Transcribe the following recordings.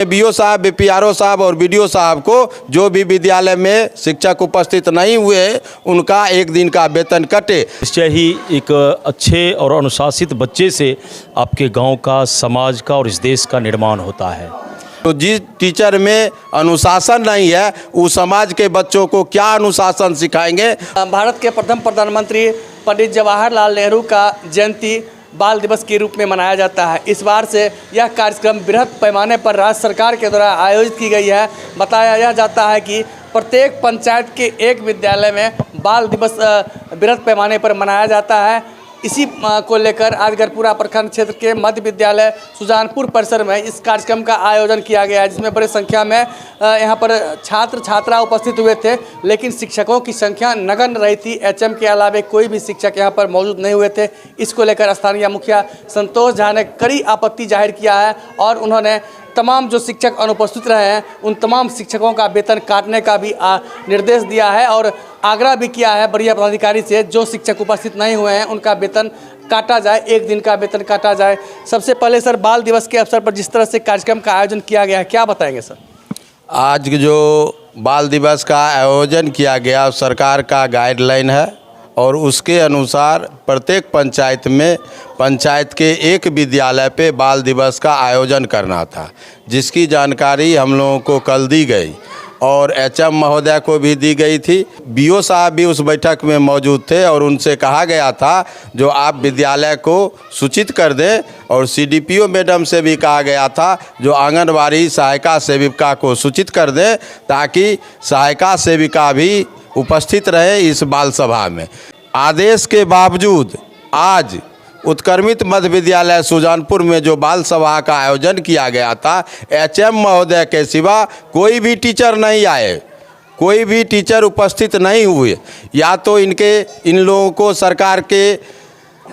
BO साहब, BPRO साहब और बीडीओ साहब को जो भी विद्यालय में शिक्षक उपस्थित नहीं हुए उनका एक दिन का वेतन कटे। निश्चय ही एक अच्छे और अनुशासित बच्चे से आपके गांव का, समाज का और इस देश का निर्माण होता है। तो जिस टीचर में अनुशासन नहीं है उस समाज के बच्चों को क्या अनुशासन सिखाएंगे। भारत के प्रथम प्रधानमंत्री पंडित जवाहरलाल नेहरू का जयंती बाल दिवस के रूप में मनाया जाता है। इस बार से यह कार्यक्रम बृहद पैमाने पर राज्य सरकार के द्वारा आयोजित की गई है। बताया यह जाता है कि प्रत्येक पंचायत के एक विद्यालय में बाल दिवस बृहद पैमाने पर मनाया जाता है। इसी को लेकर आज गरपुरा प्रखंड क्षेत्र के मध्य विद्यालय सुजानपुर परिसर में इस कार्यक्रम का आयोजन किया गया है, जिसमें बड़ी संख्या में यहां पर छात्र छात्रा उपस्थित हुए थे, लेकिन शिक्षकों की संख्या नगण्य रही थी। एचएम के अलावा कोई भी शिक्षक यहां पर मौजूद नहीं हुए थे। इसको लेकर स्थानीय मुखिया संतोष झा ने कड़ी आपत्ति जाहिर किया है और उन्होंने तमाम जो शिक्षक अनुपस्थित रहे हैं उन तमाम शिक्षकों का वेतन काटने का भी निर्देश दिया है और आग्रह भी किया है वरीय पदाधिकारी से जो शिक्षक उपस्थित नहीं हुए हैं उनका वेतन काटा जाए, एक दिन का वेतन काटा जाए। सबसे पहले सर, बाल दिवस के अवसर पर जिस तरह से कार्यक्रम का आयोजन किया गया है, क्या बताएंगे सर? आज जो बाल दिवस का आयोजन किया गया सरकार का गाइडलाइन है और उसके अनुसार प्रत्येक पंचायत में पंचायत के एक विद्यालय पे बाल दिवस का आयोजन करना था, जिसकी जानकारी हम लोगों को कल दी गई और एचएम महोदय को भी दी गई थी। बीओ साहब भी उस बैठक में मौजूद थे और उनसे कहा गया था जो आप विद्यालय को सूचित कर दें और सीडीपीओ मैडम से भी कहा गया था जो आंगनबाड़ी सहायिका सेविका को सूचित कर दें ताकि सहायिका सेविका भी उपस्थित रहे इस बाल सभा में। आदेश के बावजूद आज उत्क्रमित मध्य विद्यालय सुजानपुर में जो बाल सभा का आयोजन किया गया था, एचएम महोदय के सिवा कोई भी टीचर नहीं आए, कोई भी टीचर उपस्थित नहीं हुए। या तो इन लोगों को सरकार के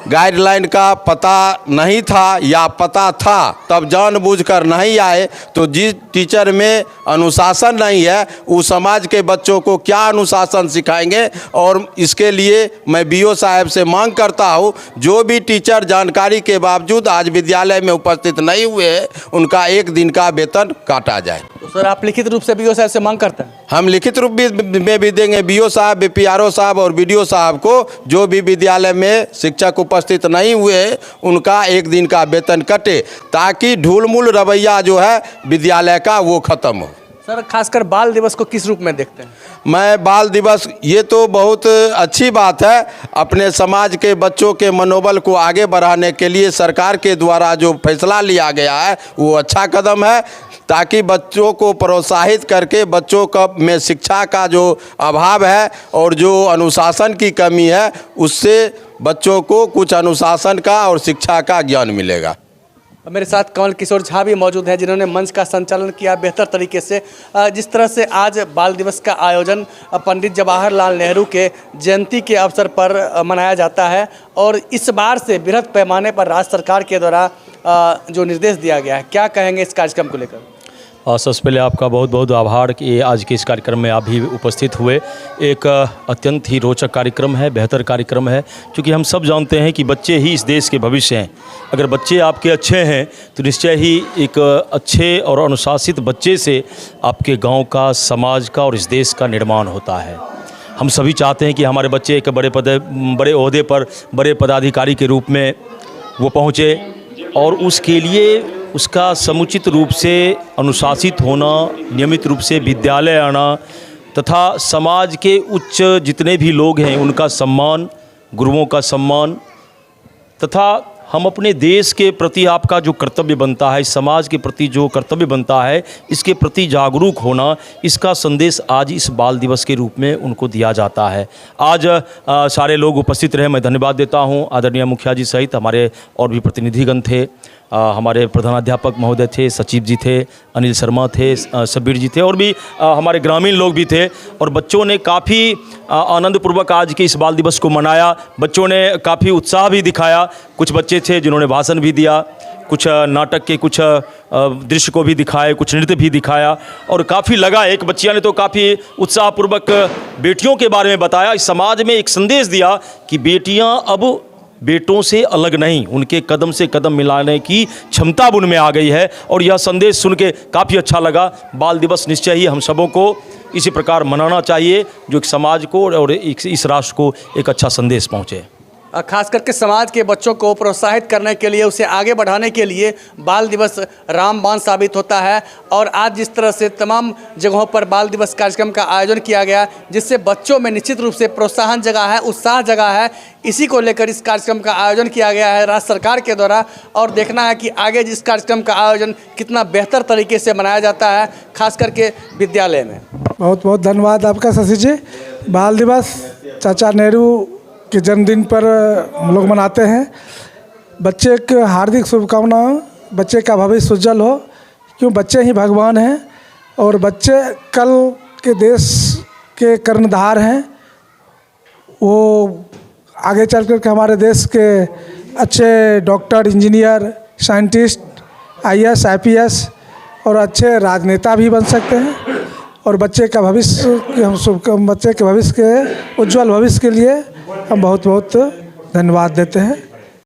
गाइडलाइन का पता नहीं था या पता था तब जानबूझकर नहीं आए। तो जिस टीचर में अनुशासन नहीं है उस समाज के बच्चों को क्या अनुशासन सिखाएंगे। और इसके लिए मैं बीओ साहब से मांग करता हूं जो भी टीचर जानकारी के बावजूद आज विद्यालय में उपस्थित नहीं हुए उनका एक दिन का वेतन काटा जाए। तो सर, आप लिखित रूप से बीओ साहब से मांग करते हैं? हम लिखित रूप में भी देंगे बीओ साहब, बीपीआरओ साहब और बीडीओ साहब को जो भी विद्यालय में शिक्षक उपस्थित नहीं हुए उनका एक दिन का वेतन कटे ताकि ढूलमूल रवैया जो है विद्यालय का वो खत्म हो। सर, खासकर बाल दिवस को किस रूप में देखते हैं? मैं बाल दिवस ये तो बहुत अच्छी बात है, अपने समाज के बच्चों के मनोबल को आगे बढ़ाने के लिए सरकार के द्वारा जो फैसला लिया गया है वो अच्छा कदम है ताकि बच्चों को प्रोत्साहित करके बच्चों का में शिक्षा का जो अभाव है और जो अनुशासन की कमी है उससे बच्चों को कुछ अनुशासन का और शिक्षा का ज्ञान मिलेगा। मेरे साथ कमल किशोर झा भी मौजूद हैं जिन्होंने मंच का संचालन किया बेहतर तरीके से। जिस तरह से आज बाल दिवस का आयोजन पंडित जवाहरलाल नेहरू के जयंती के अवसर पर मनाया जाता है और इस बार से बृहद पैमाने पर राज्य सरकार के द्वारा जो निर्देश दिया गया है, क्या कहेंगे इस कार्यक्रम को लेकर? सबसे पहले आपका बहुत बहुत आभार कि आज के इस कार्यक्रम में आप भी उपस्थित हुए। एक अत्यंत ही रोचक कार्यक्रम है, बेहतर कार्यक्रम है, क्योंकि हम सब जानते हैं कि बच्चे ही इस देश के भविष्य हैं। अगर बच्चे आपके अच्छे हैं तो निश्चय ही एक अच्छे और अनुशासित बच्चे से आपके गांव का, समाज का और इस देश का निर्माण होता है। हम सभी चाहते हैं कि हमारे बच्चे एक बड़े ओहदे पर, बड़े पदाधिकारी के रूप में वो पहुँचे और उसके लिए उसका समुचित रूप से अनुशासित होना, नियमित रूप से विद्यालय आना तथा समाज के उच्च जितने भी लोग हैं उनका सम्मान, गुरुओं का सम्मान तथा हम अपने देश के प्रति आपका जो कर्तव्य बनता है, समाज के प्रति जो कर्तव्य बनता है, इसके प्रति जागरूक होना, इसका संदेश आज इस बाल दिवस के रूप में उनको दिया जाता है। आज सारे लोग उपस्थित रहे, मैं धन्यवाद देता हूं। आदरणीय मुखिया जी सहित हमारे और भी प्रतिनिधिगण थे, हमारे प्रधानाध्यापक महोदय थे, सचिव जी थे, अनिल शर्मा थे, सबीर जी थे और भी हमारे ग्रामीण लोग भी थे और बच्चों ने काफ़ी आनंदपूर्वक आज के इस बाल दिवस को मनाया। बच्चों ने काफ़ी उत्साह भी दिखाया। कुछ बच्चे थे जिन्होंने भाषण भी दिया, कुछ नाटक के कुछ दृश्य को भी दिखाए, कुछ नृत्य भी दिखाया और काफ़ी लगा। एक बच्चिया ने तो काफ़ी उत्साहपूर्वक बेटियों के बारे में बताया, इस समाज में एक संदेश दिया कि बेटियां अब बेटों से अलग नहीं, उनके कदम से कदम मिलाने की क्षमता उनमें आ गई है। और यह संदेश सुन के काफ़ी अच्छा लगा। बाल दिवस निश्चय ही हम सबों को इसी प्रकार मनाना चाहिए, जो एक समाज को और इस राष्ट्र को एक अच्छा संदेश पहुँचे। खास करके समाज के बच्चों को प्रोत्साहित करने के लिए, उसे आगे बढ़ाने के लिए बाल दिवस रामबाण साबित होता है। और आज जिस तरह से तमाम जगहों पर बाल दिवस कार्यक्रम का आयोजन किया गया, जिससे बच्चों में निश्चित रूप से प्रोत्साहन जगा है, उत्साह जगा है, इसी को लेकर इस कार्यक्रम का आयोजन किया गया है राज्य सरकार के द्वारा। और देखना है कि आगे जिस कार्यक्रम का आयोजन कितना बेहतर तरीके से मनाया जाता है, खास करके विद्यालय में। बहुत बहुत धन्यवाद आपका शशि जी। बाल दिवस चाचा नेहरू के जन्मदिन पर हम लोग मनाते हैं। बच्चे की हार्दिक शुभकामनाएं, बच्चे का भविष्य उज्जवल हो, क्यों बच्चे ही भगवान हैं और बच्चे कल के देश के कर्णधार हैं। वो आगे चल कर के हमारे देश के अच्छे doctor, engineer, scientist, IAS, IPS और अच्छे राजनेता भी बन सकते हैं। और बच्चे का भविष्य बच्चे के भविष्य के उज्जवल भविष्य के लिए हम बहुत बहुत धन्यवाद देते हैं।